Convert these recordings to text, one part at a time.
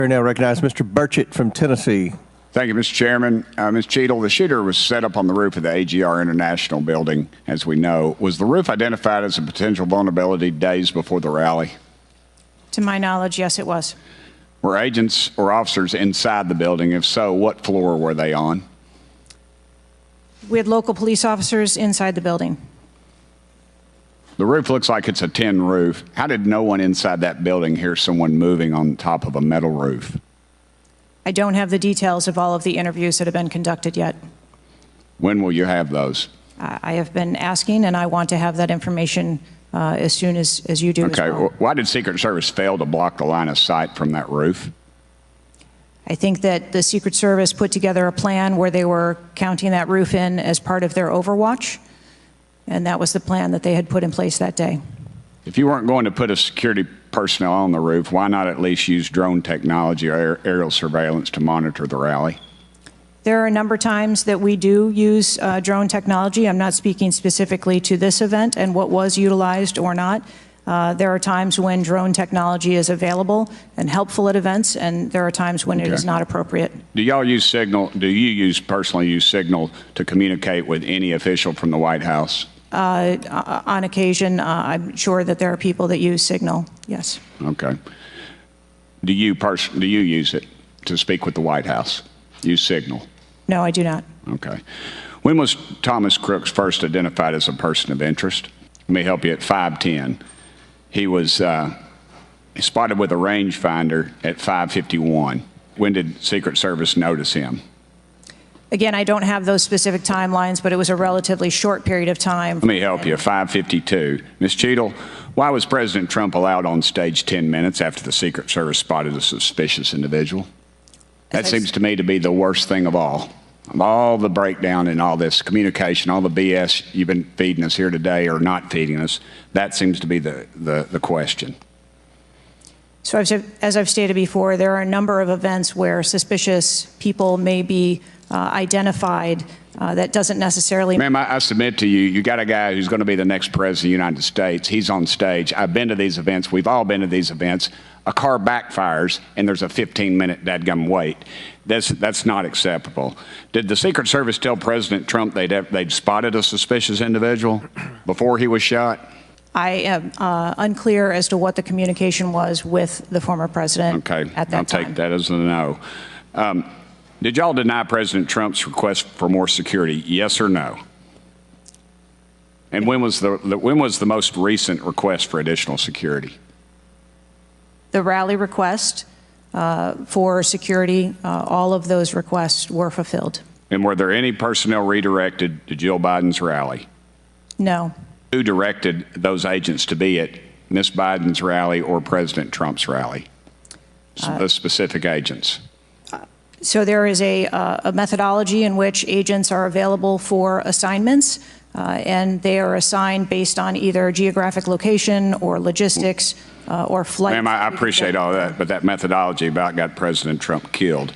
I now recognize Mr. Burchett from Tennessee. Thank you, Mr. Chairman. Ms. Cheatle, the shooter was set up on the roof of the AGR International building, as we know. Was the roof identified as a potential vulnerability days before the rally? To my knowledge, yes, it was. Were agents or officers inside the building? If so, what floor were they on? We had local police officers inside the building. The roof looks like it's a tin roof. How did no one inside that building hear someone moving on top of a metal roof? I don't have the details of all of the interviews that have been conducted yet. When will you have those? I have been asking, and I want to have that information as soon as you do. Okay. As well. Why did Secret Service fail to block the line of sight from that roof? I think that the Secret Service put together a plan where they were counting that roof in as part of their overwatch, and that was the plan that they had put in place that day. If you weren't going to put a security personnel on the roof, why not at least use drone technology or aerial surveillance to monitor the rally? There are a number of times that we do use drone technology. I'm not speaking specifically to this event and what was utilized or not. There are times when drone technology is available and helpful at events, and there are times when it is not appropriate. Do y'all use Signal? Do you personally use Signal to communicate with any official from the White House? On occasion, I'm sure that there are people that use Signal, yes. Okay. Do you use it to speak with the White House? Use Signal? No, I do not. Okay. When was Thomas Crooks first identified as a person of interest? Let me help you. At 5:10. He was spotted with a rangefinder at 5:51. When did Secret Service notice him? Again, I don't have those specific timelines, but it was a relatively short period of time. Let me help you. 5:52. Ms. Cheatle, why was President Trump allowed on stage 10 minutes after the Secret Service spotted a suspicious individual? That seems to me to be the worst thing of all. Of all the breakdown in all this communication, all the BS you've been feeding us here today or not feeding us, that seems to be the question. So as I've stated before, there are a number of events where suspicious people may be identified. That doesn't necessarily... Ma'am, I submit to you, you got a guy who's going to be the next president of the United States. He's on stage. I've been to these events. We've all been to these events. A car backfires, and there's a 15-minute dadgum wait. That's not acceptable. Did the Secret Service tell President Trump they'd spotted a suspicious individual before he was shot? I am unclear as to what the communication was with the former president at that time. I'll take that as a no. Did y'all deny President Trump's request for more security, yes or no? And when was the most recent request for additional security? The rally request for security, all of those requests were fulfilled. And were there any personnel redirected to Jill Biden's rally? No. Who directed those agents to be at Ms. Biden's rally or President Trump's rally? The specific agents. So there is a methodology in which agents are available for assignments, and they are assigned based on either geographic location or logistics or flight. Ma'am, I appreciate all that, but that methodology about got President Trump killed.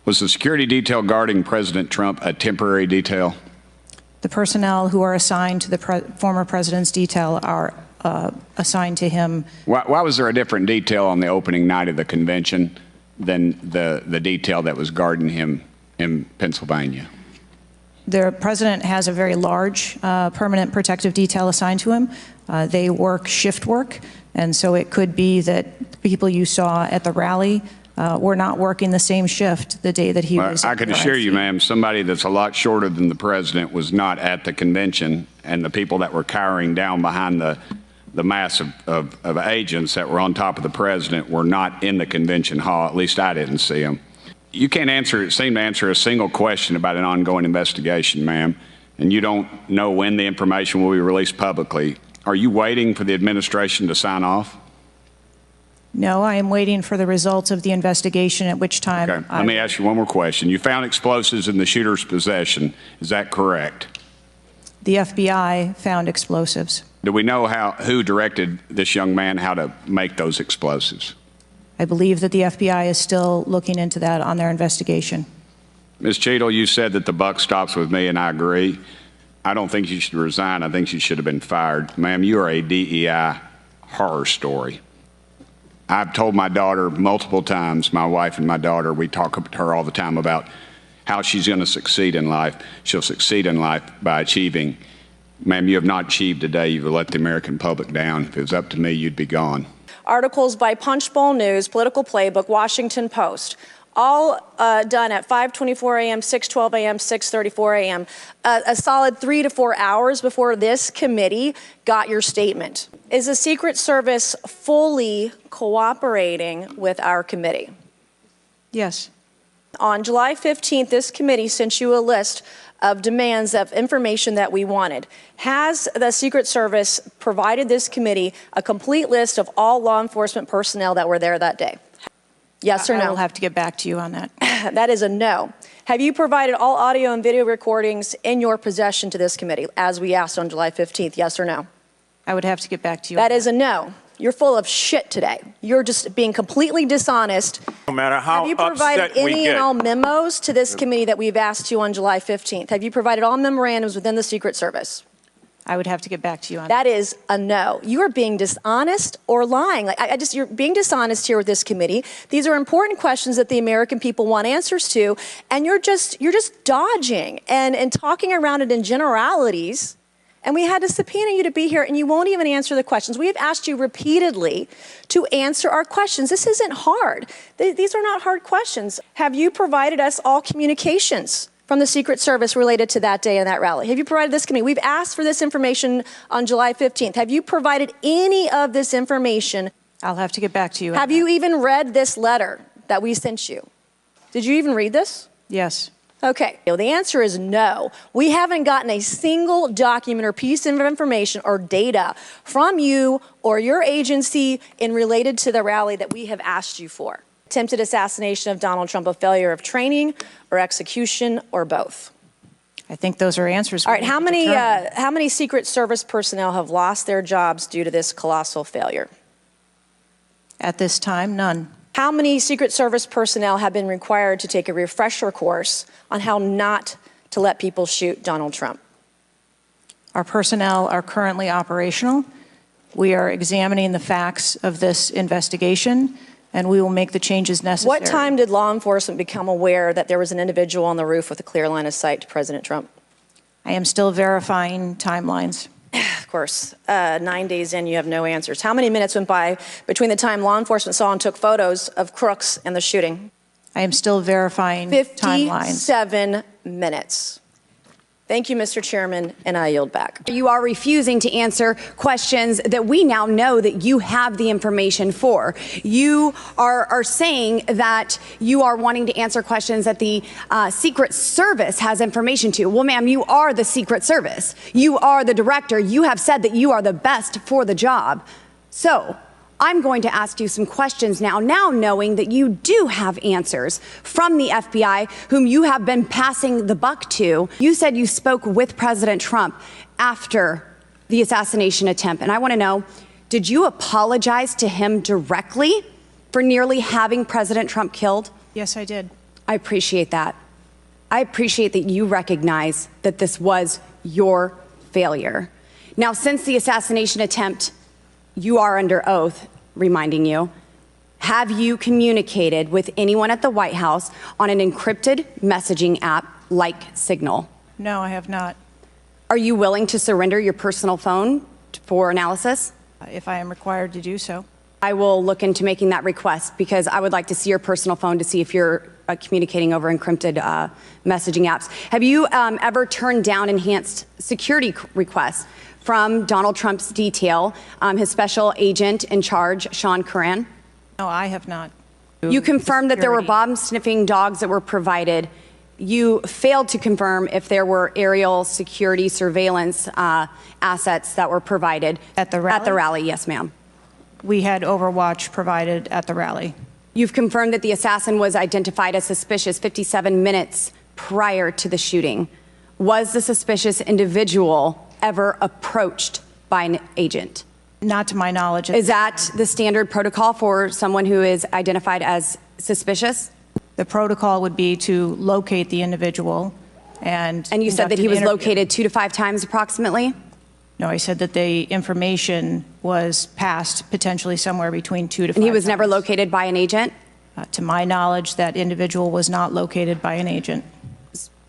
Was the security detail guarding President Trump a temporary detail? The personnel who are assigned to the former president's detail are assigned to him. Why was there a different detail on the opening night of the convention than the detail that was guarding him in Pennsylvania? The president has a very large permanent protective detail assigned to him. They work shift work, and so it could be that people you saw at the rally were not working the same shift the day that he was. I can assure you, ma'am, somebody that's a lot shorter than the president was not at the convention, and the people that were cowering down behind the mass of agents that were on top of the president were not in the convention hall. At least I didn't see them. You can't seem to answer a single question about an ongoing investigation, ma'am, and you don't know when the information will be released publicly. Are you waiting for the administration to sign off? No, I am waiting for the results of the investigation, at which time... Okay. Let me ask you one more question. You found explosives in the shooter's possession. Is that correct? The FBI found explosives. Do we know who directed this young man how to make those explosives? I believe that the FBI is still looking into that on their investigation. Ms. Cheatle, you said that the buck stops with me, and I agree. I don't think you should resign. I think you should have been fired. Ma'am, you are a DEI horror story. I've told my daughter multiple times, my wife and my daughter, we talk to her all the time about how she's going to succeed in life. She'll succeed in life by achieving. Ma'am, you have not achieved today. You've let the American public down. If it was up to me, you'd be gone. Articles by Punchbowl News, Political Playbook, Washington Post, all done at 5:24 a.m., 6:12 a.m., 6:34 a.m., a solid 3 to 4 hours before this committee got your statement. Is the Secret Service fully cooperating with our committee? Yes. On July 15th, this committee sent you a list of demands of information that we wanted. Has the Secret Service provided this committee a complete list of all law enforcement personnel that were there that day? Yes or no? I will have to get back to you on that. That is a no. Have you provided all audio and video recordings in your possession to this committee, as we asked on July 15th, yes or no? I would have to get back to you. That is a no. You're full of shit today. You're just being completely dishonest. No matter how Have you provided upset we any get. and all memos to this committee that we've asked you on July 15th? Have you provided all memorandums within the Secret Service? I would have to get back to you on that. That is a no. You are being dishonest or lying. You're being dishonest here with this committee. These are important questions that the American people want answers to, and you're just dodging and talking around it in generalities. And we had to subpoena you to be here, and you won't even answer the questions. We have asked you repeatedly to answer our questions. This isn't hard. These are not hard questions. Have you provided us all communications from the Secret Service related to that day and that rally? Have you provided this committee? We've asked for this information on July 15th. Have you provided any of this information? I'll have to get back to you. Have you even read this letter that we sent you? Did you even read this? Yes. Okay, the answer is no. We haven't gotten a single document or piece of information or data from you or your agency in related to the rally that we have asked you for. Attempted assassination of Donald Trump, a failure of training or execution or both. I think those are answers. All right, how many Secret Service personnel have lost their jobs due to this colossal failure? At this time, none. How many Secret Service personnel have been required to take a refresher course on how not to let people shoot Donald Trump? Our personnel are currently operational. We are examining the facts of this investigation, and we will make the changes necessary. What time did law enforcement become aware that there was an individual on the roof with a clear line of sight to President Trump? I am still verifying timelines. Of course, 9 days in, you have no answers. How many minutes went by between the time law enforcement saw and took photos of crooks and the shooting? I am still verifying timelines. 57 minutes. Thank you, Mr. Chairman, and I yield back. You are refusing to answer questions that we now know that you have the information for. You are saying that you are wanting to answer questions that the Secret Service has information to. Well, ma'am, you are the Secret Service. You are the director. You have said that you are the best for the job. So I'm going to ask you some questions now knowing that you do have answers from the FBI, whom you have been passing the buck to. You said you spoke with President Trump after the assassination attempt. And I want to know, did you apologize to him directly for nearly having President Trump killed? Yes, I did. I appreciate that. I appreciate that you recognize that this was your failure. Now, since the assassination attempt, you are under oath, reminding you. Have you communicated with anyone at the White House on an encrypted messaging app like Signal? No, I have not. Are you willing to surrender your personal phone for analysis? If I am required to do so. I will look into making that request because I would like to see your personal phone to see if you're communicating over encrypted messaging apps. Have you ever turned down enhanced security requests from Donald Trump's detail, his special agent in charge, Sean Curran? No, I have not. You confirmed that there were bomb-sniffing dogs that were provided. You failed to confirm if there were aerial security surveillance assets that were provided. At the rally? At the rally, yes, ma'am. We had Overwatch provided at the rally. You've confirmed that the assassin was identified as suspicious 57 minutes prior to the shooting. Was the suspicious individual ever approached by an agent? Not to my knowledge. Is that the standard protocol for someone who is identified as suspicious? The protocol would be to locate the individual and you said that he was conduct an interview. located 2 to 5 times approximately? No, I said that the information was passed potentially somewhere between 2 to 5 And he was never times. located by an agent? To my knowledge, that individual was not located by an agent.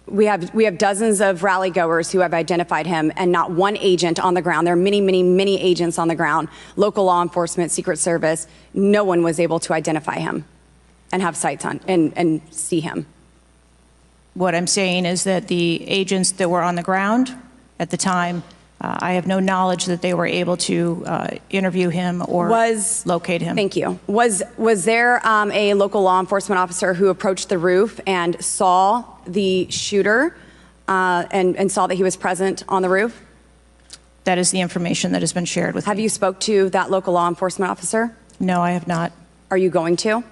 We have dozens of rally goers who have identified him and not one agent on the ground. There are many, many, many agents on the ground, local law enforcement, Secret Service. No one was able to identify him and have sights on and see him. What I'm saying is that the agents that were on the ground at the time, I have no knowledge that they were able to interview him or locate him. Thank you. Was there a local law enforcement officer who approached the roof and saw the shooter and saw that he was present on the roof? That is the information that has been shared with me. Have you spoke to that local law enforcement officer? No, I have not. Are you going to?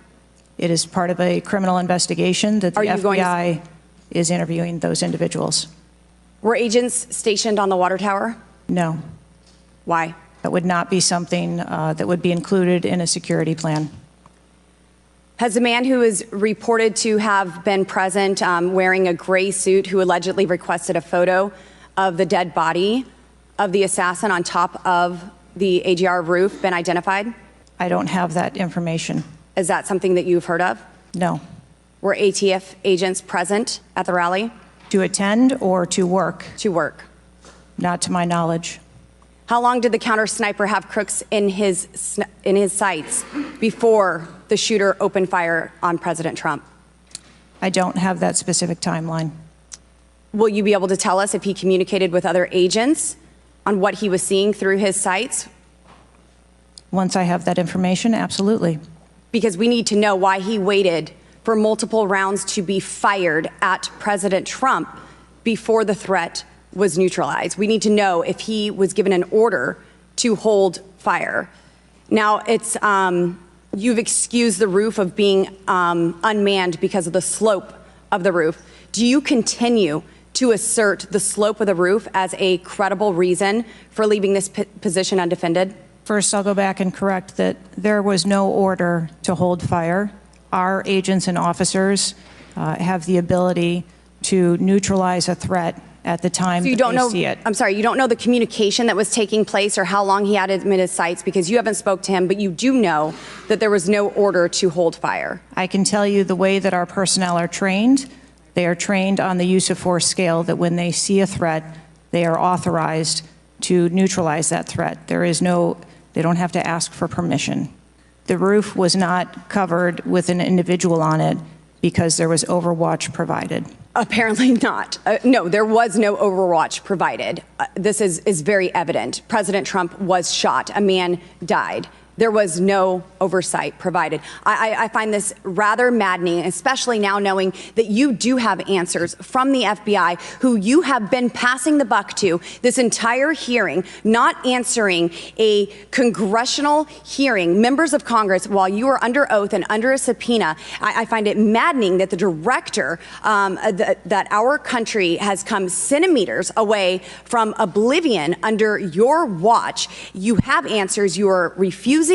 It is part of a criminal investigation that the FBI is interviewing those individuals. Were agents stationed on the water tower? No. Why? That would not be something that would be included in a security plan. Has the man who is reported to have been present wearing a gray suit who allegedly requested a photo of the dead body of the assassin on top of the AGR roof been identified? I don't have that information. Is that something that you've heard of? No. Were ATF agents present at the rally? To attend or to work? To work. Not to my knowledge. How long did the counter sniper have crooks in his sights before the shooter opened fire on President Trump? I don't have that specific timeline. Will you be able to tell us if he communicated with other agents on what he was seeing through his sights? Once I have that information, absolutely. Because we need to know why he waited for multiple rounds to be fired at President Trump before the threat was neutralized. We need to know if he was given an order to hold fire. Now, it's you've excused the roof of being unmanned because of the slope of the roof. Do you continue to assert the slope of the roof as a credible reason for leaving this position undefended? First, I'll go back and correct that there was no order to hold fire. Our agents and officers have the ability to neutralize a threat at the time that they see it. I'm sorry, you don't know the communication that was taking place or how long he had him in his sights because you haven't spoke to him, but you do know that there was no order to hold fire. I can tell you the way that our personnel are trained. They are trained on the use of force scale that when they see a threat, they are authorized to neutralize that threat. They don't have to ask for permission. The roof was not covered with an individual on it because there was overwatch provided. Apparently not. No, there was no overwatch provided. This is very evident. President Trump was shot. A man died. There was no oversight provided. I find this rather maddening, especially now knowing that you do have answers from the FBI, who you have been passing the buck to this entire hearing, not answering a congressional hearing, members of Congress, while you are under oath and under a subpoena. I find it maddening that the director, that our country has come centimeters away from oblivion under your watch. You have answers. You are refusing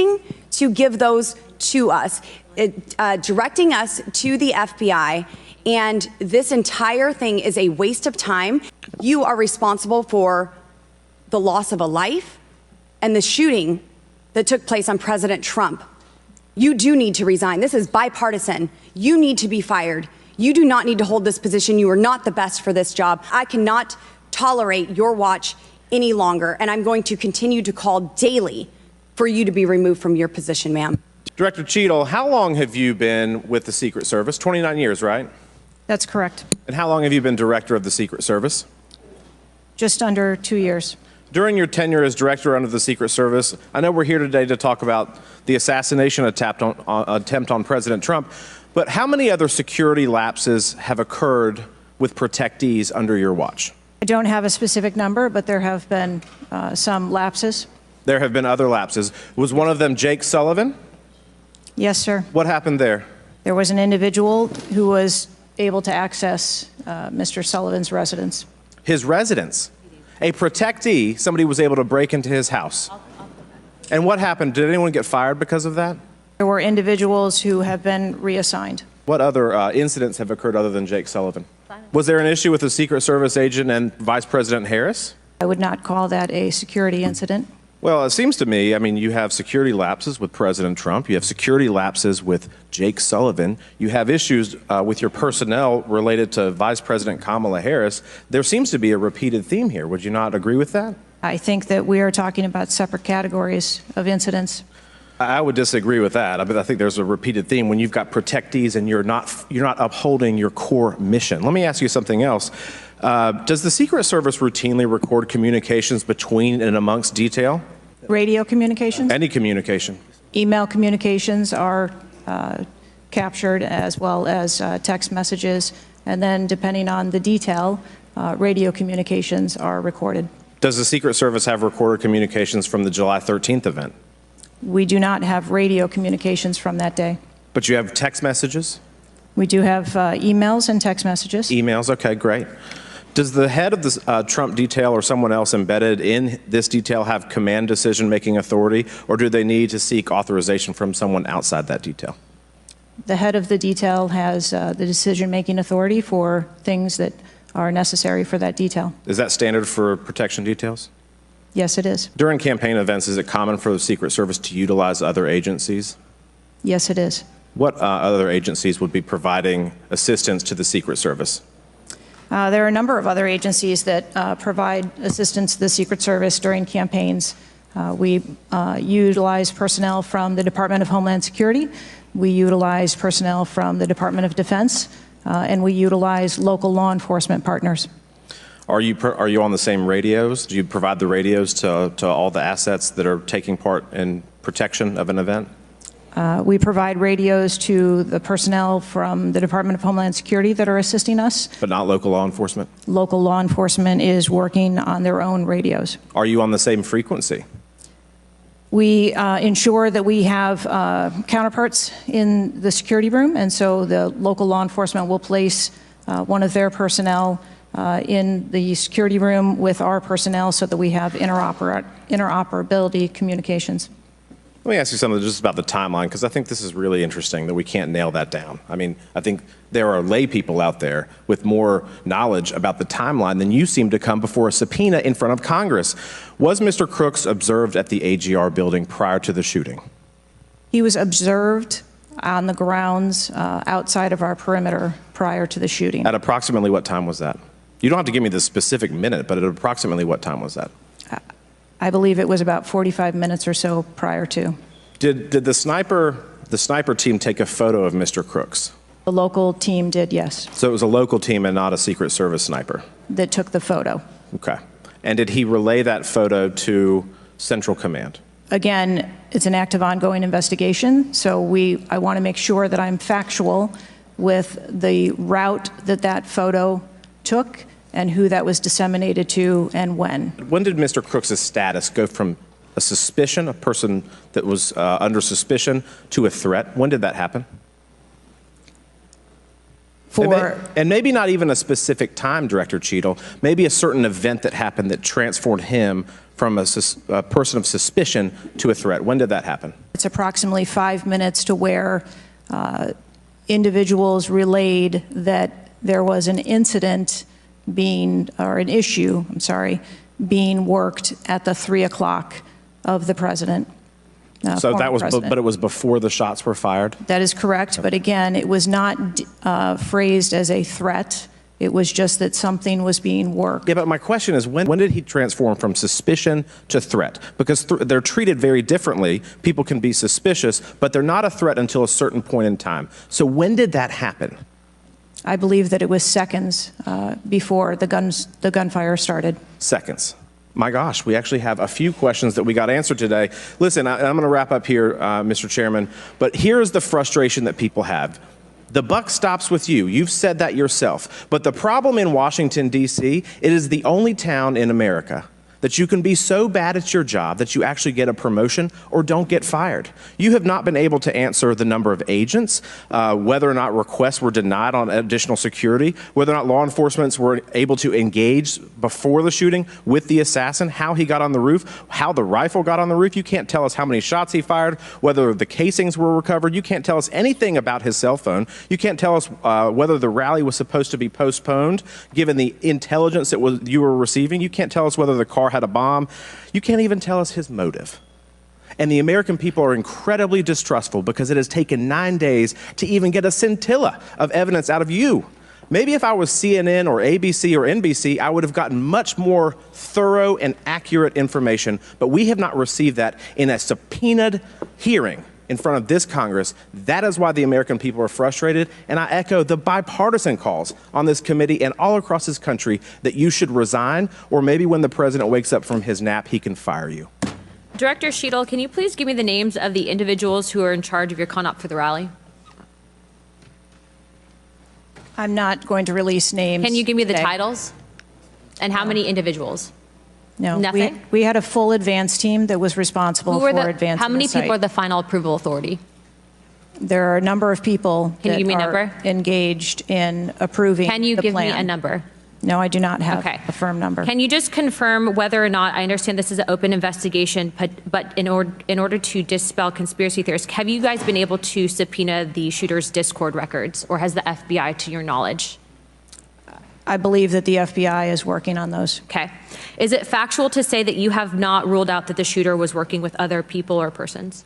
to give those to us, directing us to the FBI, and this entire thing is a waste of time. You are responsible for the loss of a life and the shooting that took place on President Trump. You do need to resign. This is bipartisan. You need to be fired. You do not need to hold this position. You are not the best for this job. I cannot tolerate your watch any longer, and I'm going to continue to call daily for you to be removed from your position, ma'am. Director Cheatle, how long have you been with the Secret Service? 29 years, right? That's correct. And how long have you been director of the Secret Service? Just under 2 years. During your tenure as director under the Secret Service, I know we're here today to talk about the assassination attempt on President Trump, but how many other security lapses have occurred with protectees under your watch? I don't have a specific number, but there have been some lapses. There have been other lapses. Was one of them Jake Sullivan? Yes, sir. What happened there? There was an individual who was able to access Mr. Sullivan's residence. His residence? A protectee, somebody was able to break into his house. And what happened? Did anyone get fired because of that? There were individuals who have been reassigned. What other incidents have occurred other than Jake Sullivan? Was there an issue with the Secret Service agent and Vice President Harris? I would not call that a security incident. Well, it seems to me, I mean, you have security lapses with President Trump. You have security lapses with Jake Sullivan. You have issues with your personnel related to Vice President Kamala Harris. There seems to be a repeated theme here. Would you not agree with that? I think that we are talking about separate categories of incidents. I would disagree with that. I think there's a repeated theme when you've got protectees and you're not upholding your core mission. Let me ask you something else. Does the Secret Service routinely record communications between and amongst detail? Radio communications? Any communication? Email communications are captured, as well as text messages, and then depending on the detail, radio communications are recorded. Does the Secret Service have recorded communications from the July 13th event? We do not have radio communications from that day. But you have text messages? We do have emails and text messages. Emails, okay, great. Does the head of the Trump detail or someone else embedded in this detail have command decision-making authority, or do they need to seek authorization from someone outside that detail? The head of the detail has the decision-making authority for things that are necessary for that detail. Is that standard for protection details? Yes, it is. During campaign events, is it common for the Secret Service to utilize other agencies? Yes, it is. What other agencies would be providing assistance to the Secret Service? There are a number of other agencies that provide assistance to the Secret Service during campaigns. We utilize personnel from the Department of Homeland Security. We utilize personnel from the Department of Defense, and we utilize local law enforcement partners. Are you on the same radios? Do you provide the radios to all the assets that are taking part in protection of an event? We provide radios to the personnel from the Department of Homeland Security that are assisting us. But not local law enforcement? Local law enforcement is working on their own radios. Are you on the same frequency? We ensure that we have counterparts in the security room, and so the local law enforcement will place one of their personnel in the security room with our personnel so that we have interoperability communications. Let me ask you something just about the timeline, because I think this is really interesting that we can't nail that down. I mean, I think there are lay people out there with more knowledge about the timeline than you seem to come before a subpoena in front of Congress. Was Mr. Crooks observed at the AGR building prior to the shooting? He was observed on the grounds outside of our perimeter prior to the shooting. At approximately what time was that? You don't have to give me the specific minute, but at approximately what time was that? I believe it was about 45 minutes or so prior to. Did the sniper team take a photo of Mr. Crooks? The local team did, yes. So it was a local team and not a Secret Service sniper? That took the photo. Okay. And did he relay that photo to Central Command? Again, it's an active ongoing investigation, so I want to make sure that I'm factual with the route that that photo took and who that was disseminated to and when. When did Mr. Crooks' status go from a suspicion, a person that was under suspicion, to a threat? When did that happen? And maybe not even a specific time, Director Cheatle, maybe a certain event that happened that transformed him from a person of suspicion to a threat. When did that happen? It's approximately 5 minutes to where individuals relayed that there was an incident being worked at the 3 o'clock of the president. So that was, but it was before the shots were fired? That is correct, but again, it was not phrased as a threat. It was just that something was being worked. Yeah, but my question is, when did he transform from suspicion to threat? Because they're treated very differently. People can be suspicious, but they're not a threat until a certain point in time. So when did that happen? I believe that it was seconds before the gunfire started. Seconds. My gosh, we actually have a few questions that we got answered today. Listen, I'm going to wrap up here, Mr. Chairman, but here's the frustration that people have. The buck stops with you. You've said that yourself. But the problem in Washington, D.C., it is the only town in America that you can be so bad at your job that you actually get a promotion or don't get fired. You have not been able to answer the number of agents, whether or not requests were denied on additional security, whether or not law enforcement were able to engage before the shooting with the assassin, how he got on the roof, how the rifle got on the roof. You can't tell us how many shots he fired, whether the casings were recovered. You can't tell us anything about his cell phone. You can't tell us whether the rally was supposed to be postponed, given the intelligence that you were receiving. You can't tell us whether the car had a bomb. You can't even tell us his motive. And the American people are incredibly distrustful because it has taken 9 days to even get a scintilla of evidence out of you. Maybe if I was CNN or ABC or NBC, I would have gotten much more thorough and accurate information, but we have not received that in a subpoenaed hearing in front of this Congress. That is why the American people are frustrated, and I echo the bipartisan calls on this committee and all across this country that you should resign, or maybe when the president wakes up from his nap, he can fire you. Director Cheatle, can you please give me the names of the individuals who are in charge of your conduct for the rally? I'm not going to release names. Can you give me the today. titles? And how many individuals? No. Nothing? We had a full advance team that was responsible for advancing How many the site. people are the final approval authority? There are a number of people Can you that give me a are number? engaged in approving Can you the give me plan. a number? No, I do not have Okay. a firm number. Can you just confirm whether or not, I understand this is an open investigation, but in order to dispel conspiracy theories, have you guys been able to subpoena the shooter's Discord records, or has the FBI, to your knowledge? I believe that the FBI is working on those. Okay. Is it factual to say that you have not ruled out that the shooter was working with other people or persons?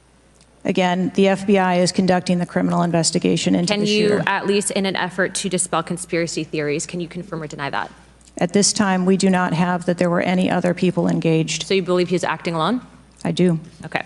Again, the FBI is conducting the criminal investigation into Can the you, shooter. at least in an effort to dispel conspiracy theories, can you confirm or deny that? At this time, we do not have that there were any other people engaged. So you believe he's acting alone? I do. Okay.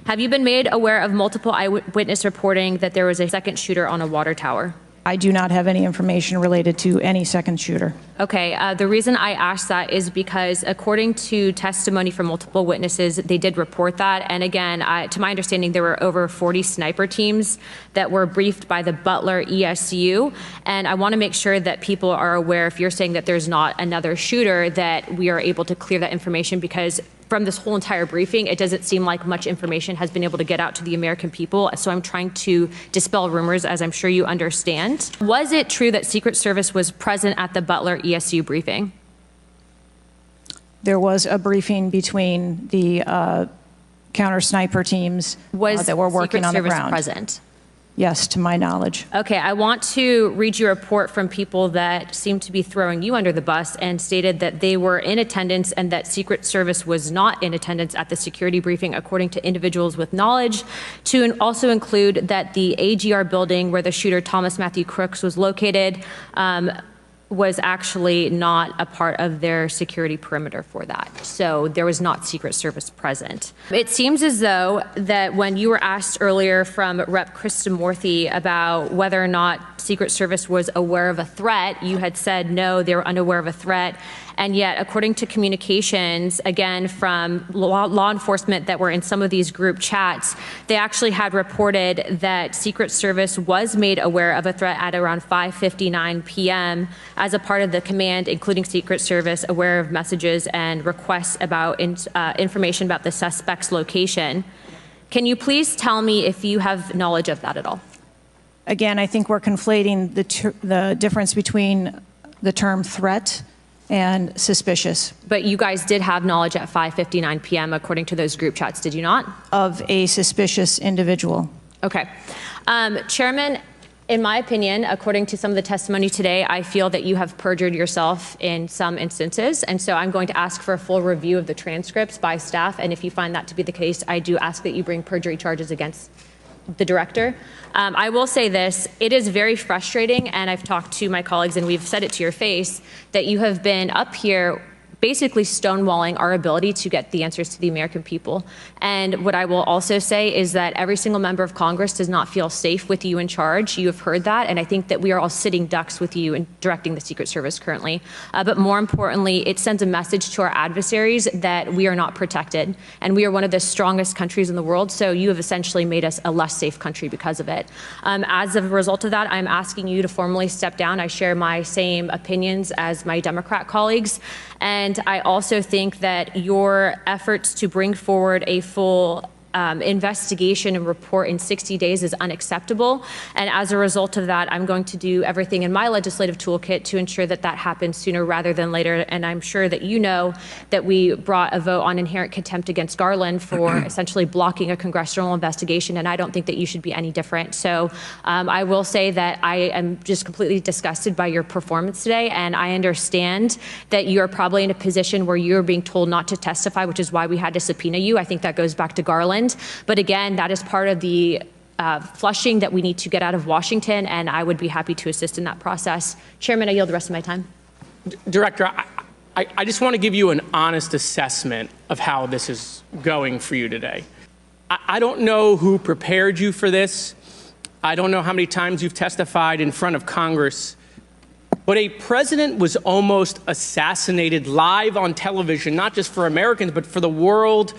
Have you been made aware of multiple eyewitness reporting that there was a second shooter on a water tower? I do not have any information related to any second shooter. Okay, the reason I asked that is because according to testimony from multiple witnesses, they did report that. And again, to my understanding, there were over 40 sniper teams that were briefed by the Butler ESU. And I want to make sure that people are aware, if you're saying that there's not another shooter, that we are able to clear that information, because from this whole entire briefing, it doesn't seem like much information has been able to get out to the American people. So I'm trying to dispel rumors, as I'm sure you understand. Was it true that Secret Service was present at the Butler ESU briefing? There was a briefing between the counter sniper teams that were working Secret on the Service ground. present? Yes, to my knowledge. Okay, I want to read you a report from people that seem to be throwing you under the bus and stated that they were in attendance and that Secret Service was not in attendance at the security briefing, according to individuals with knowledge, to also include that the AGR building where the shooter Thomas Matthew Crooks was located was actually not a part of their security perimeter for that. So there was not Secret Service present. It seems as though that when you were asked earlier from Rep. Krishnamurthy about whether or not Secret Service was aware of a threat, you had said no, they were unaware of a threat. And yet, according to communications, again, from law enforcement that were in some of these group chats, they actually had reported that Secret Service was made aware of a threat at around 5:59 p.m. as a part of the command, including Secret Service, aware of messages and requests about information about the suspect's location. Can you please tell me if you have knowledge of that at all? Again, I think we're conflating the difference between the term threat and suspicious. But you guys did have knowledge at 5:59 p.m. according to those group chats, did you not? Of a suspicious individual. Okay. Chairman, in my opinion, according to some of the testimony today, I feel that you have perjured yourself in some instances. And so I'm going to ask for a full review of the transcripts by staff. And if you find that to be the case, I do ask that you bring perjury charges against the director. I will say this, it is very frustrating, and I've talked to my colleagues and we've said it to your face, that you have been up here basically stonewalling our ability to get the answers to the American people. And what I will also say is that every single member of Congress does not feel safe with you in charge. You have heard that, and I think that we are all sitting ducks with you in directing the Secret Service currently. But more importantly, it sends a message to our adversaries that we are not protected, and we are one of the strongest countries in the world, so you have essentially made us a less safe country because of it. As a result of that, I'm asking you to formally step down. I share my same opinions as my Democrat colleagues, and And I also think that your efforts to bring forward a full investigation and report in 60 days is unacceptable. And as a result of that, I'm going to do everything in my legislative toolkit to ensure that that happens sooner rather than later. And I'm sure that you know that we brought a vote on inherent contempt against Garland for essentially blocking a congressional investigation. And I don't think that you should be any different. So I will say that I am just completely disgusted by your performance today. And I understand that you are probably in a position where you're being told not to testify, which is why we had to subpoena you. I think that goes back to Garland. But again, that is part of the flushing that we need to get out of Washington, and I would be happy to assist in that process. Chairman, I yield the rest of my time. Director, I just want to give you an honest assessment of how this is going for you today. I don't know who prepared you for this. I don't know how many times you've testified in front of Congress. But a president was almost assassinated live on television, not just for Americans, but for the world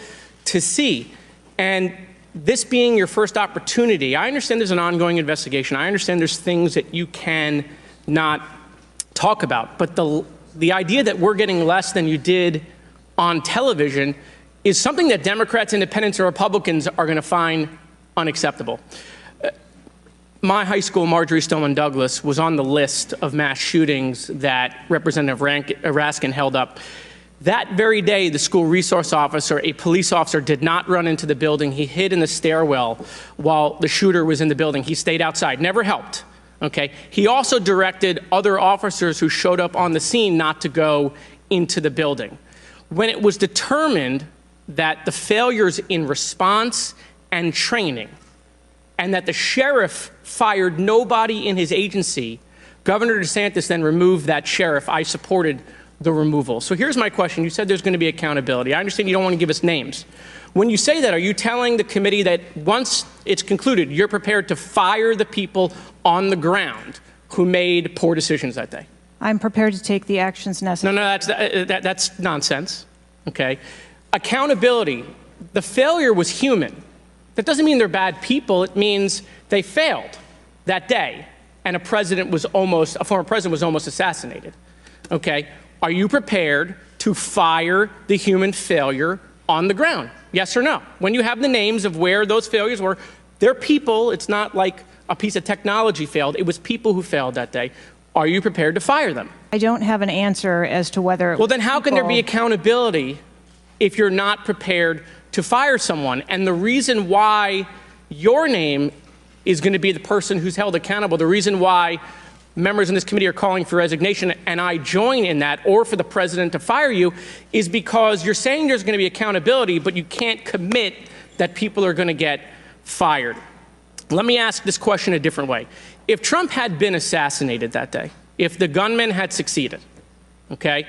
to see. And this being your first opportunity, I understand there's an ongoing investigation. I understand there's things that you can not talk about. But the idea that we're getting less than you did on television is something that Democrats, Independents, or Republicans are going to find unacceptable. My high school, Marjorie Stoneman Douglas, was on the list of mass shootings that Representative Raskin held up. That very day, the school resource officer, a police officer, did not run into the building. He hid in the stairwell while the shooter was in the building. He stayed outside, never helped. Okay. He also directed other officers who showed up on the scene not to go into the building. When it was determined that the failures in response and training, and that the sheriff fired nobody in his agency, Governor DeSantis then removed that sheriff. I supported the removal. So here's my question. You said there's going to be accountability. I understand you don't want to give us names. When you say that, are you telling the committee that once it's concluded, you're prepared to fire the people on the ground who made poor decisions that day? I'm prepared to take the actions necessary. No, that's nonsense. Okay. Accountability. The failure was human. That doesn't mean they're bad people. It means they failed that day, and a former president was almost assassinated. Okay. Are you prepared to fire the human failure on the ground? Yes or no? When you have the names of where those failures were, they're people. It's not like a piece of technology failed. It was people who failed that day. Are you prepared to fire them? I don't have an answer as to whether. Well, then how can there be accountability if you're not prepared to fire someone? And the reason why your name is going to be the person who's held accountable, the reason why members in this committee are calling for resignation, and I join in that, or for the president to fire you, is because you're saying there's going to be accountability, but you can't commit that people are going to get fired. Let me ask this question a different way. If Trump had been assassinated that day, if the gunman had succeeded, okay,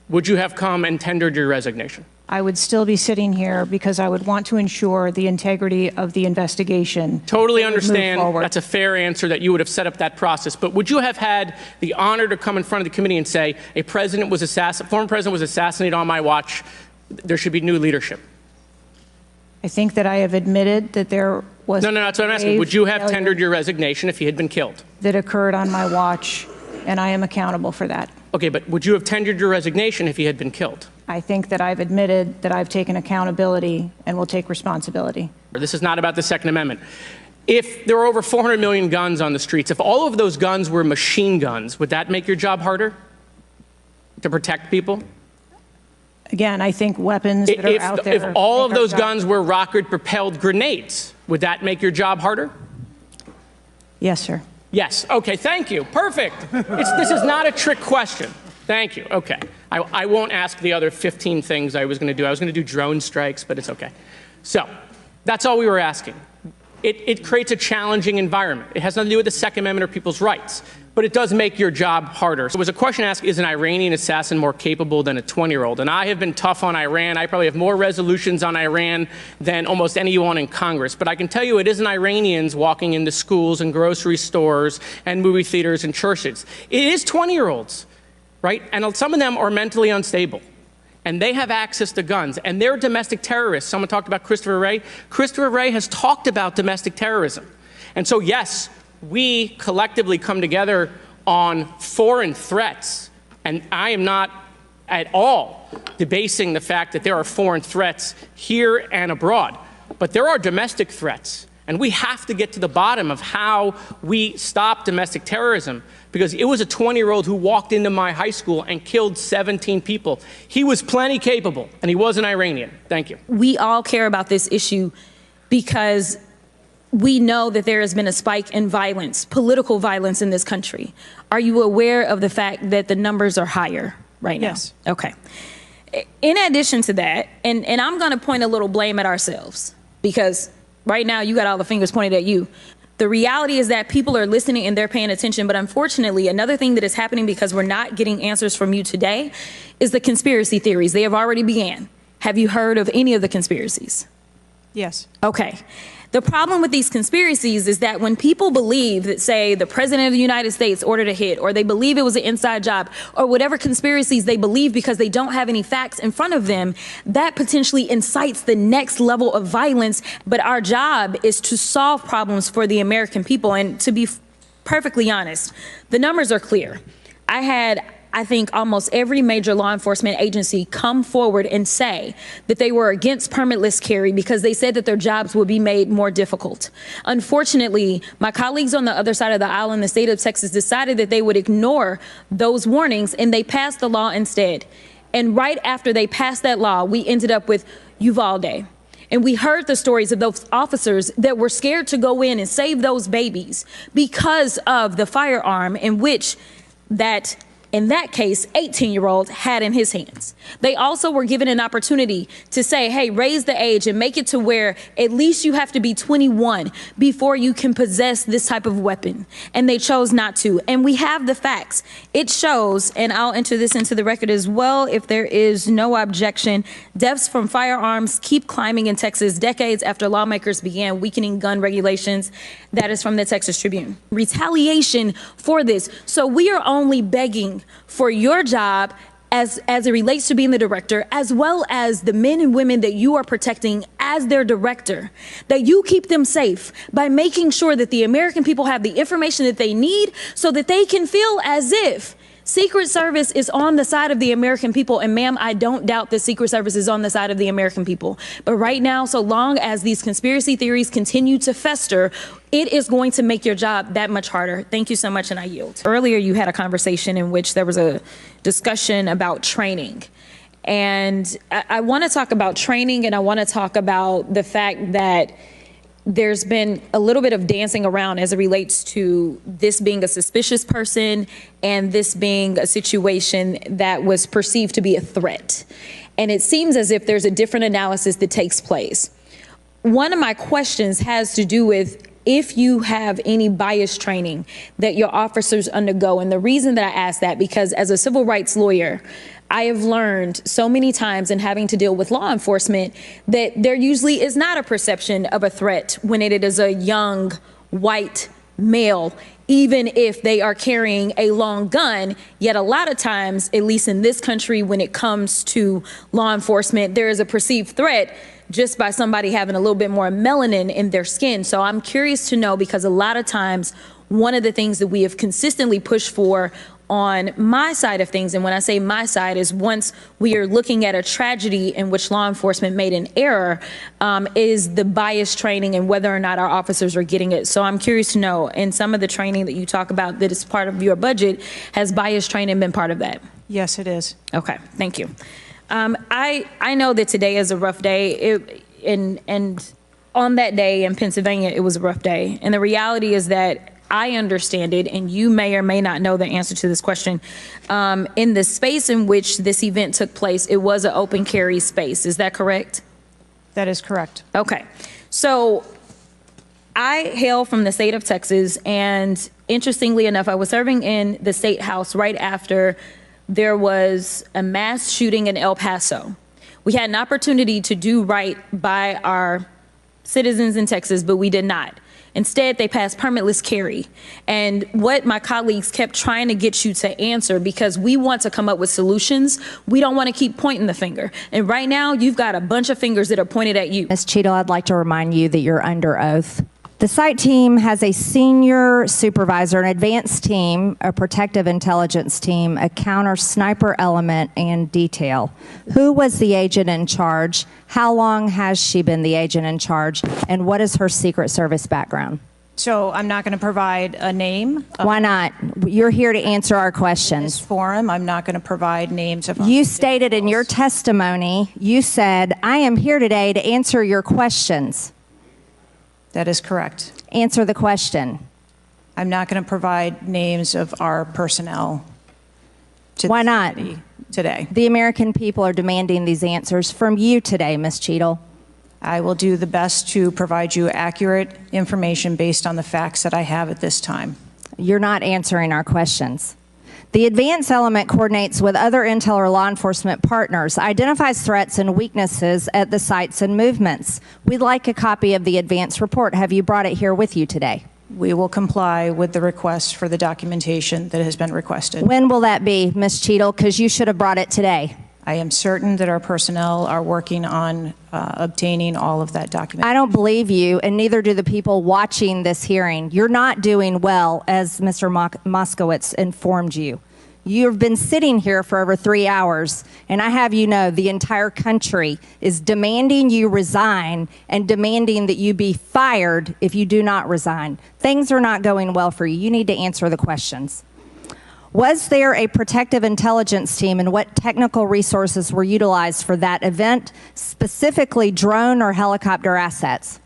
would you have come and tendered your resignation? I would still be sitting here because I would want to ensure the integrity of the investigation. Totally understand. That's a fair answer, that you would have set up that process. But would you have had the honor to come in front of the committee and say, former president was assassinated on my watch, there should be new leadership? I think that I have admitted that there was. No, that's what I'm asking. Would you have tendered your resignation if he had been killed? That occurred on my watch, and I am accountable for that. Okay, but would you have tendered your resignation if he had been killed? I think that I've admitted that I've taken accountability and will take responsibility. This is not about the Second Amendment. If there were over 400 million guns on the streets, if all of those guns were machine guns, would that make your job harder to protect people? Again, I think weapons that are out there. If all of those guns were rocket-propelled grenades, would that make your job harder? Yes, sir. Yes. Okay, thank you. Perfect. This is not a trick question. Thank you. Okay. I won't ask the other 15 things I was going to do. I was going to do drone strikes, but it's okay. So that's all we were asking. It creates a challenging environment. It has nothing to do with the Second Amendment or people's rights, but it does make your job harder. So there was a question asked, is an Iranian assassin more capable than a 20-year-old? And I have been tough on Iran. I probably have more resolutions on Iran than almost anyone in Congress. But I can tell you it isn't Iranians walking into schools and grocery stores and movie theaters and churches. It is 20-year-olds, right? And some of them are mentally unstable. And they have access to guns, and they're domestic terrorists. Someone talked about Christopher Wray. Christopher Wray has talked about domestic terrorism. And so, yes, we collectively come together on foreign threats, and I am not at all debasing the fact that there are foreign threats here and abroad. But there are domestic threats, and we have to get to the bottom of how we stop domestic terrorism, because it was a 20-year-old who walked into my high school and killed 17 people. He was plenty capable, and he was an Iranian. Thank you. We all care about this issue because we know that there has been a spike in violence, political violence in this country. Are you aware of the fact that the numbers are higher right now? Yes. Okay. In addition to that, and I'm going to point a little blame at ourselves, because right now you got all the fingers pointed at you. The reality is that people are listening and they're paying attention. But unfortunately, another thing that is happening because we're not getting answers from you today is the conspiracy theories. They have already began. Have you heard of any of the conspiracies? Yes. Okay. The problem with these conspiracies is that when people believe that, say, the president of the United States ordered a hit, or they believe it was an inside job, or whatever conspiracies they believe because they don't have any facts in front of them, that potentially incites the next level of violence. But our job is to solve problems for the American people. And to be perfectly honest, the numbers are clear. I think almost every major law enforcement agency come forward and say that they were against permitless carry because they said that their jobs would be made more difficult. Unfortunately, my colleagues on the other side of the aisle in the state of Texas decided that they would ignore those warnings, and they passed the law instead. And right after they passed that law, we ended up with Uvalde. And we heard the stories of those officers that were scared to go in and save those babies because of the firearm in which in that case, 18-year-old had in his hands. They also were given an opportunity to say, hey, raise the age and make it to where at least you have to be 21 before you can possess this type of weapon. And they chose not to. And we have the facts. It shows, and I'll enter this into the record as well if there is no objection, deaths from firearms keep climbing in Texas decades after lawmakers began weakening gun regulations. That is from the Texas Tribune. Retaliation for this. So we are only begging for your job as it relates to being the director, as well as the men and women that you are protecting as their director, that you keep them safe by making sure that the American people have the information that they need so that they can feel as if Secret Service is on the side of the American people. And ma'am, I don't doubt that Secret Service is on the side of the American people. But right now, so long as these conspiracy theories continue to fester, it is going to make your job that much harder. Thank you so much, and I yield. Earlier, you had a conversation in which there was a discussion about training. And I want to talk about training, and I want to talk about the fact that there's been a little bit of dancing around as it relates to this being a suspicious person and this being a situation that was perceived to be a threat. And it seems as if there's a different analysis that takes place. One of my questions has to do with if you have any bias training that your officers undergo. And the reason that I ask that, because as a civil rights lawyer, I have learned so many times in having to deal with law enforcement that there usually is not a perception of a threat when it is a young white male, even if they are carrying a long gun. Yet a lot of times, at least in this country, when it comes to law enforcement, there is a perceived threat just by somebody having a little bit more melanin in their skin. So I'm curious to know, because a lot of times, one of the things that we have consistently pushed for on my side of things, and when I say my side, is once we are looking at a tragedy in which law enforcement made an error, is the bias training and whether or not our officers are getting it. So I'm curious to know, in some of the training that you talk about that is part of your budget, has bias training been part of that? Yes, it is. Okay, thank you. I know that today is a rough day, and on that day in Pennsylvania, it was a rough day. And the reality is that I understand it, and you may or may not know the answer to this question. In the space in which this event took place, it was an open carry space. Is that correct? That is correct. Okay. So I hail from the state of Texas, and interestingly enough, I was serving in the state house right after there was a mass shooting in El Paso. We had an opportunity to do right by our citizens in Texas, but we did not. Instead, they passed permitless carry. And what my colleagues kept trying to get you to answer, because we want to come up with solutions, we don't want to keep pointing the finger. And right now, you've got a bunch of fingers that are pointed at you. Ms. Cheatle, I'd like to remind you that you're under oath. The site team has a senior supervisor, an advanced team, a protective intelligence team, a counter sniper element, and detail. Who was the agent in charge? How long has she been the agent in charge? And what is her Secret Service background? So I'm not going to provide a name. Why not? You're here to answer our In this questions. forum, I'm not going to provide names of. You stated in your testimony, you said, I am here today to answer your questions. That is correct. Answer the question. I'm not going to provide names of our personnel. To Why this not? committee today? The American people are demanding these answers from you today, Ms. Cheatle. I will do the best to provide you accurate information based on the facts that I have at this time. You're not answering our questions. The advance element coordinates with other intel or law enforcement partners, identifies threats and weaknesses at the sites and movements. We'd like a copy of the advance report. Have you brought it here with you today? We will comply with the request for the documentation that has been requested. When will that be, Ms. Cheatle? Because you should have brought it today. I am certain that our personnel are working on obtaining all of that documentation. I don't believe you, and neither do the people watching this hearing. You're not doing well, as Mr. Moskowitz informed you. You've been sitting here for over 3 hours, and I have you know the entire country is demanding you resign and demanding that you be fired if you do not resign. Things are not going well for you. You need to answer the questions. Was there a protective intelligence team, and what technical resources were utilized for that event, specifically drone or helicopter assets?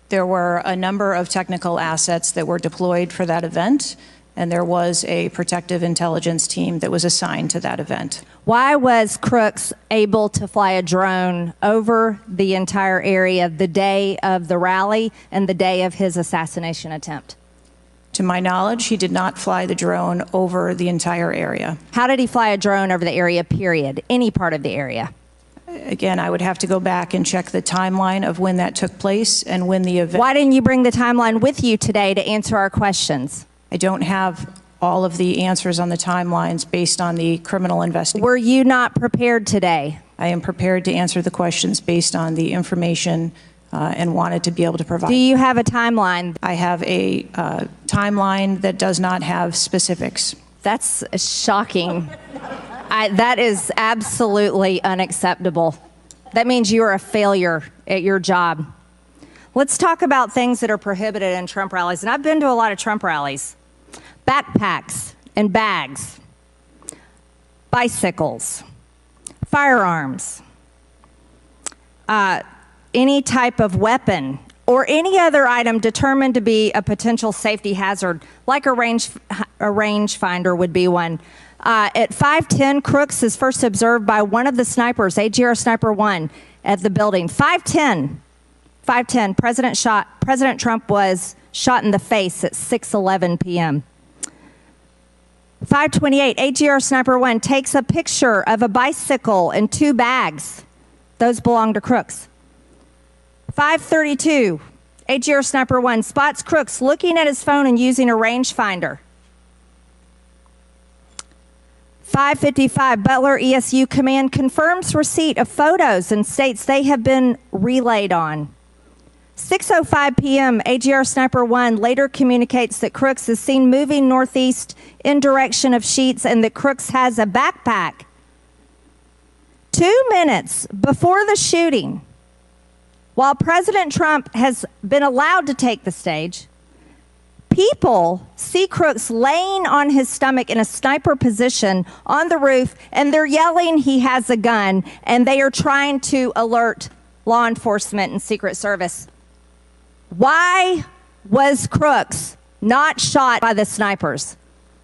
There were a number of technical assets that were deployed for that event, and there was a protective intelligence team that was assigned to that event. Why was Crooks able to fly a drone over the entire area the day of the rally and the day of his assassination attempt? To my knowledge, he did not fly the drone over the entire area. How did he fly a drone over the area, period? Any part of the area? Again, I would have to go back and check the timeline of when that took place and when the event. Why didn't you bring the timeline with you today to answer our questions? I don't have all of the answers on the timelines based on the criminal investigation. Were you not prepared today? I am prepared to answer the questions based on the information and wanted to be able to provide. Do you have a timeline? I have a timeline that does not have specifics. That's shocking. That is absolutely unacceptable. That means you are a failure at your job. Let's talk about things that are prohibited in Trump rallies. And I've been to a lot of Trump rallies. Backpacks and bags, bicycles, firearms, any type of weapon or any other item determined to be a potential safety hazard, like a rangefinder would be one. At 5:10, Crooks is first observed by one of the snipers, AGR Sniper 1, at the building. 5:10, President Trump was shot in the face at 6:11 p.m. 5:28, AGR Sniper 1 takes a picture of a bicycle and 2 bags. Those belong to Crooks. 5:32, AGR Sniper 1 spots Crooks looking at his phone and using a rangefinder. 5:55, Butler ESU Command confirms receipt of photos and states they have been relayed on. 6:05 p.m., AGR Sniper 1 later communicates that Crooks is seen moving northeast in direction of Sheetz and that Crooks has a backpack. 2 minutes before the shooting, while President Trump has been allowed to take the stage, people see Crooks laying on his stomach in a sniper position on the roof, and they're yelling he has a gun, and they are trying to alert law enforcement and Secret Service. Why was Crooks not shot by the snipers?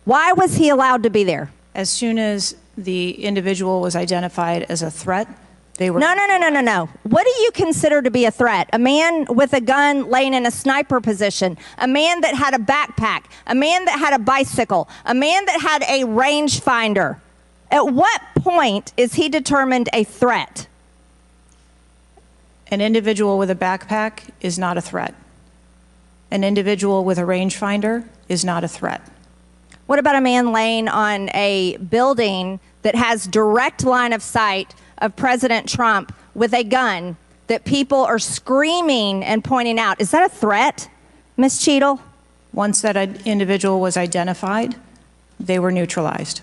Why was he allowed to be there? As soon as the individual was identified as a threat, they were... No. What do you consider to be a threat? A man with a gun laying in a sniper position, a man that had a backpack, a man that had a bicycle, a man that had a rangefinder. At what point is he determined a threat? An individual with a backpack is not a threat. An individual with a rangefinder is not a threat. What about a man laying on a building that has direct line of sight of President Trump with a gun that people are screaming and pointing out. Is that a threat, Ms. Cheatle? Once that individual was identified, they were neutralized.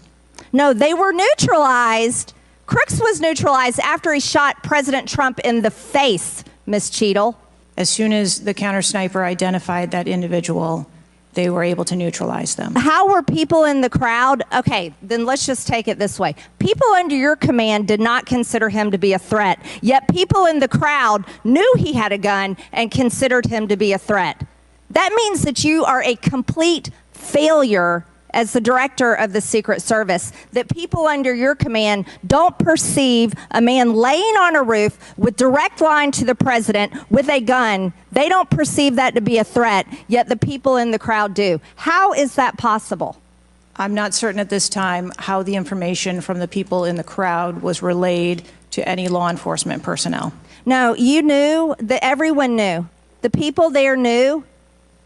No, they were neutralized. Crooks was neutralized after he shot President Trump in the face, Ms. Cheatle. As soon as the counter sniper identified that individual, they were able to neutralize them. How were people in the crowd? Okay, then let's just take it this way. People under your command did not consider him to be a threat, yet people in the crowd knew he had a gun and considered him to be a threat. That means that you are a complete failure as the director of the Secret Service, that people under your command don't perceive a man laying on a roof with direct line to the president with a gun. They don't perceive that to be a threat, yet the people in the crowd do. How is that possible? I'm not certain at this time how the information from the people in the crowd was relayed to any law enforcement personnel. No, you knew, that everyone knew. The people there knew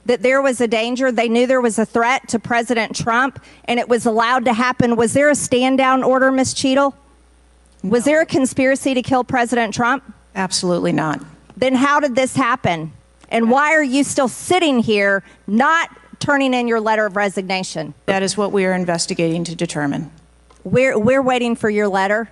that there was a danger. They knew there was a threat to President Trump, and it was allowed to happen. Was there a stand-down order, Ms. Cheatle? Was there a conspiracy to kill President Trump? Absolutely not. Then how did this happen? And why are you still sitting here not turning in your letter of resignation? That is what we are investigating to determine. We're waiting for your letter.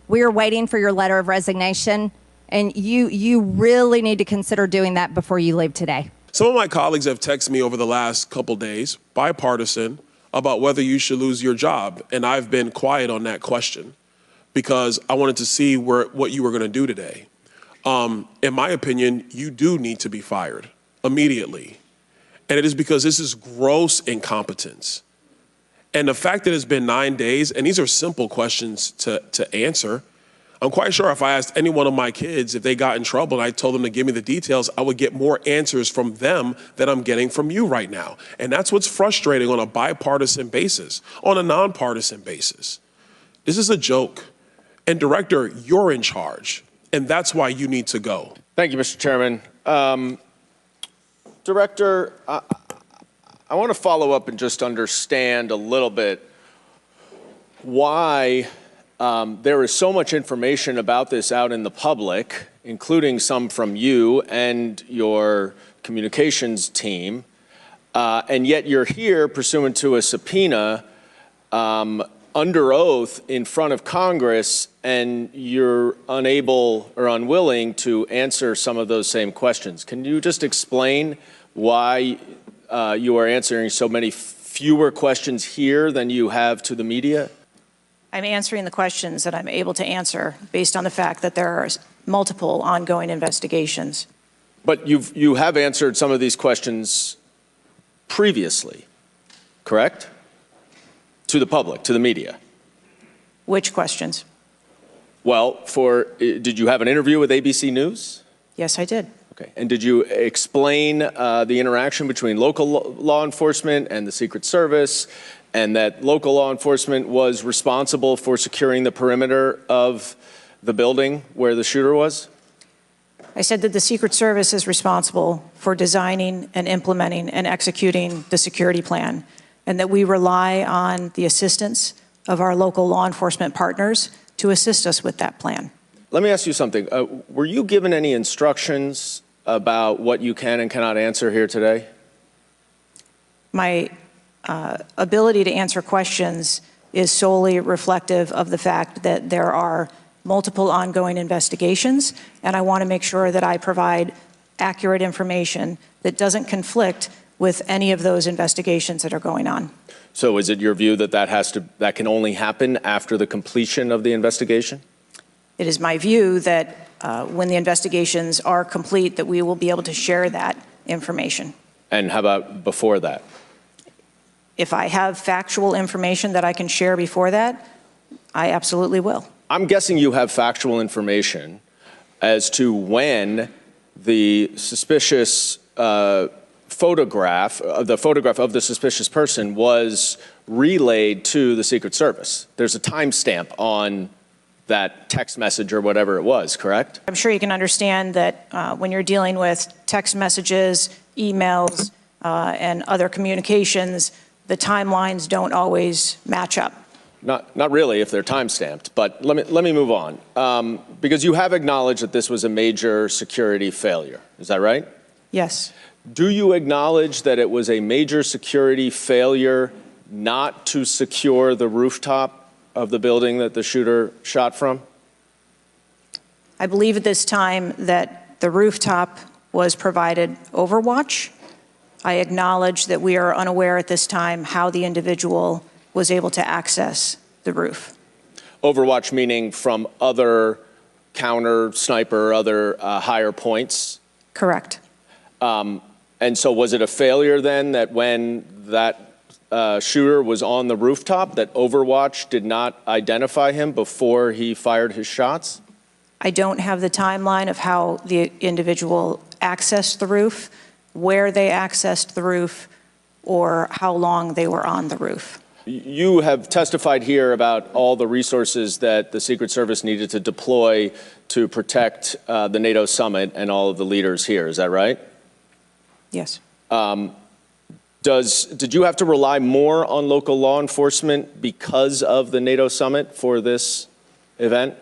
We are waiting for your letter of resignation, and you really need to consider doing that before you leave today. Some of my colleagues have texted me over the last couple days, bipartisan, about whether you should lose your job. And I've been quiet on that question because I wanted to see what you were going to do today. In my opinion, you do need to be fired immediately. And it is because this is gross incompetence. And the fact that it's been 9 days, and these are simple questions to answer, I'm quite sure if I asked any one of my kids if they got in trouble and I told them to give me the details, I would get more answers from them than I'm getting from you right now. And that's what's frustrating on a bipartisan basis, on a nonpartisan basis. This is a joke. And Director, you're in charge, and that's why you need to go. Thank you, Mr. Chairman. Director, I want to follow up and just understand a little bit why there is so much information about this out in the public, including some from you and your communications team, and yet you're here pursuant to a subpoena under oath in front of Congress, and you're unable or unwilling to answer some of those same questions. Can you just explain why you are answering so many fewer questions here than you have to the media? I'm answering the questions that I'm able to answer based on the fact that there are multiple ongoing investigations. But you have answered some of these questions previously, correct? To the public, to the media. Which questions? Well, did you have an interview with ABC News? Yes, I did. Okay. And did you explain the interaction between local law enforcement and the Secret Service, and that local law enforcement was responsible for securing the perimeter of the building where the shooter was? I said that the Secret Service is responsible for designing and implementing and executing the security plan, and that we rely on the assistance of our local law enforcement partners to assist us with that plan. Let me ask you something. Were you given any instructions about what you can and cannot answer here today? My ability to answer questions is solely reflective of the fact that there are multiple ongoing investigations, and I want to make sure that I provide accurate information that doesn't conflict with any of those investigations that are going on. So is it your view that that can only happen after the completion of the investigation? It is my view that when the investigations are complete, that we will be able to share that information. And how about before that? If I have factual information that I can share before that, I absolutely will. I'm guessing you have factual information as to when the suspicious photograph of the suspicious person was relayed to the Secret Service. There's a timestamp on that text message or whatever it was, correct? I'm sure you can understand that when you're dealing with text messages, emails, and other communications, the timelines don't always match up. Not really if they're time-stamped, but let me move on. Because you have acknowledged that this was a major security failure. Is that right? Yes. Do you acknowledge that it was a major security failure not to secure the rooftop of the building that the shooter shot from? I believe at this time that the rooftop was provided Overwatch. I acknowledge that we are unaware at this time how the individual was able to access the roof. Overwatch meaning from other counter sniper, other higher points? Correct. And so was it a failure then that when that shooter was on the rooftop that Overwatch did not identify him before he fired his shots? I don't have the timeline of how the individual accessed the roof, where they accessed the roof, or how long they were on the roof. You have testified here about all the resources that the Secret Service needed to deploy to protect the NATO summit and all of the leaders here. Is that right? Yes. Did you have to rely more on local law enforcement because of the NATO summit for this event?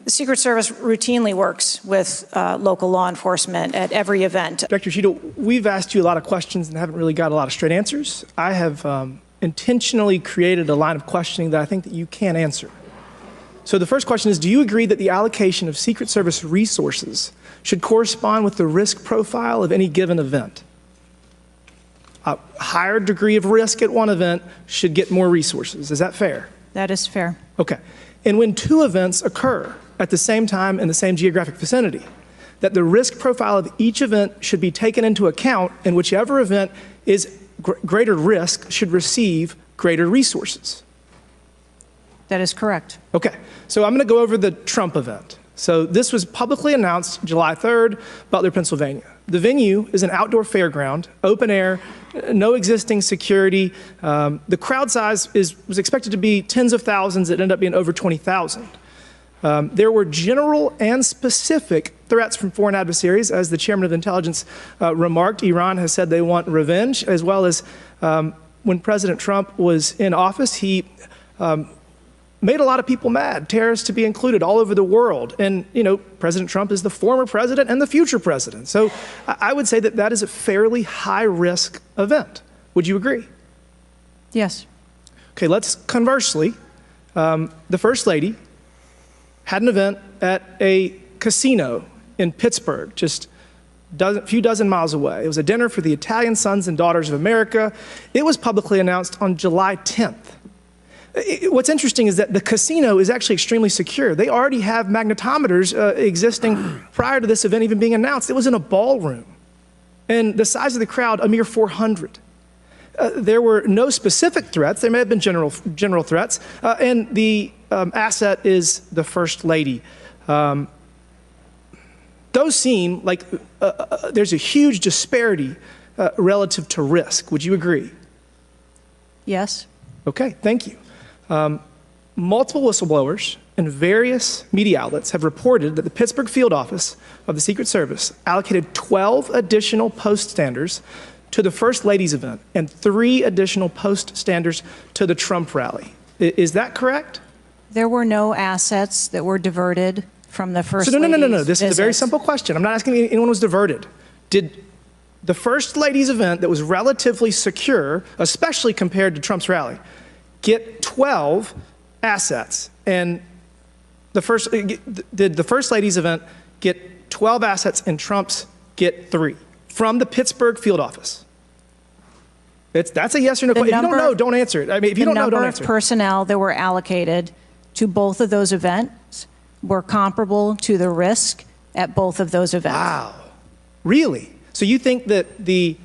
The Secret Service routinely works with local law enforcement at every event. Director Cheatle, we've asked you a lot of questions and haven't really got a lot of straight answers. I have intentionally created a line of questioning that I think that you can answer. So the first question is, do you agree that the allocation of Secret Service resources should correspond with the risk profile of any given event? A higher degree of risk at one event should get more resources. Is that fair? That is fair. Okay. And when two events occur at the same time in the same geographic vicinity, that the risk profile of each event should be taken into account, and whichever event is greater risk should receive greater resources. That is correct. Okay, so I'm going to go over the Trump event. So this was publicly announced July 3rd, Butler, Pennsylvania. The venue is an outdoor fairground, open air, no existing security. The crowd size was expected to be tens of thousands. It ended up being over 20,000. There were general and specific threats from foreign adversaries. As the chairman of intelligence remarked, Iran has said they want revenge, as well as when President Trump was in office, he made a lot of people mad, terrorists to be included all over the world. And, you know, President Trump is the former president and the future president. So I would say that that is a fairly high-risk event. Would you agree? Yes. Okay, let's conversely, the First Lady had an event at a casino in Pittsburgh, just a few dozen miles away. It was a dinner for the Italian Sons and Daughters of America. It was publicly announced on July 10th. What's interesting is that the casino is actually extremely secure. They already have magnetometers existing prior to this event even being announced. It was in a ballroom. And the size of the crowd, a mere 400. There were no specific threats. There may have been general threats. And the asset is the First Lady. Those seem like there's a huge disparity relative to risk. Would you agree? Yes. Okay, thank you. Multiple whistleblowers and various media outlets have reported that the Pittsburgh field office of the Secret Service allocated 12 additional post standers to the First Lady's event and 3 additional post standers to the Trump rally. Is that correct? There were no assets that were diverted from the First Lady's Lady's This is a very simple question. I'm not asking if anyone was diverted. Did the First Lady's event that was relatively secure, especially compared to Trump's rally, get 12 assets? And did the First Lady's event get 12 assets and Trump's get 3 from the Pittsburgh field office? That's a yes or no question. If you don't know, don't answer it. I mean, if you don't know, don't answer it. The number of personnel that were allocated to both of those events were comparable to the risk at both of those events. Wow. Really? So you think that the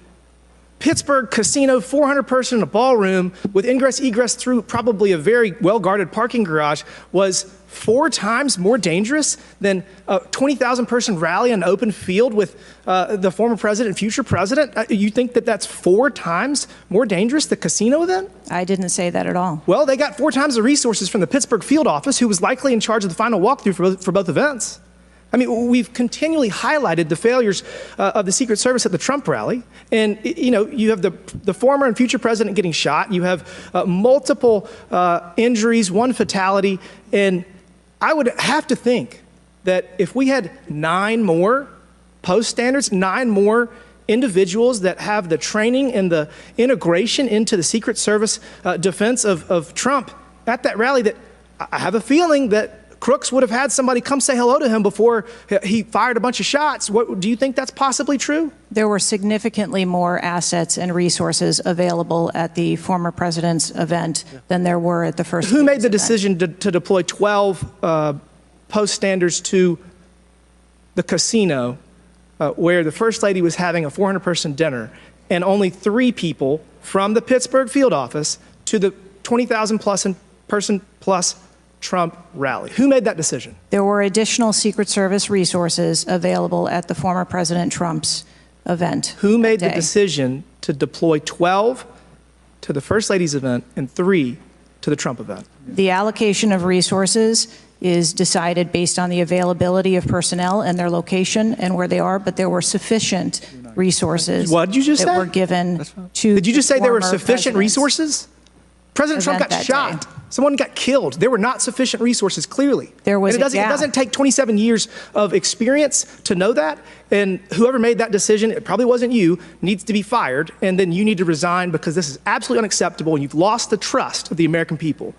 Pittsburgh casino, 400 person in a ballroom with ingress, egress through probably a very well-guarded parking garage was 4 times more dangerous than a 20,000 person rally on an open field with the former president and future president? You think that that's 4 times more dangerous, the casino event? I didn't say that at all. Well, they got 4 times the resources from the Pittsburgh field office, who was likely in charge of the final walkthrough for both events. I mean, we've continually highlighted the failures of the Secret Service at the Trump rally. And, you know, you have the former and future president getting shot. You have multiple injuries, one fatality. And I would have to think that if we had 9 more post standards, 9 more individuals that have the training and the integration into the Secret Service defense of Trump at that rally, that I have a feeling that Crooks would have had somebody come say hello to him before he fired a bunch of shots. Do you think that's possibly true? There were significantly more assets and resources available at the former president's event than there were at the first. Who made the decision to deploy 12 post standards to the casino where the First Lady was having a 400-person dinner, and only 3 people from the Pittsburgh field office to the 20,000 person plus Trump rally? Who made that decision? There were additional Secret Service resources available at the former President Trump's event. Who made the decision to deploy 12 to the First Lady's event and 3 to the Trump event? The allocation of resources is decided based on the availability of personnel and their location and where they are, but there were sufficient resources what did you just that say? were given to. Did you just say there were former sufficient president's resources? President Trump got event that shot. day. Someone got killed. There were not sufficient resources, clearly. There was and a gap. It doesn't take 27 years of experience to know that. And whoever made that decision, it probably wasn't you, needs to be fired. And then you need to resign because this is absolutely unacceptable and you've lost the trust of the American people.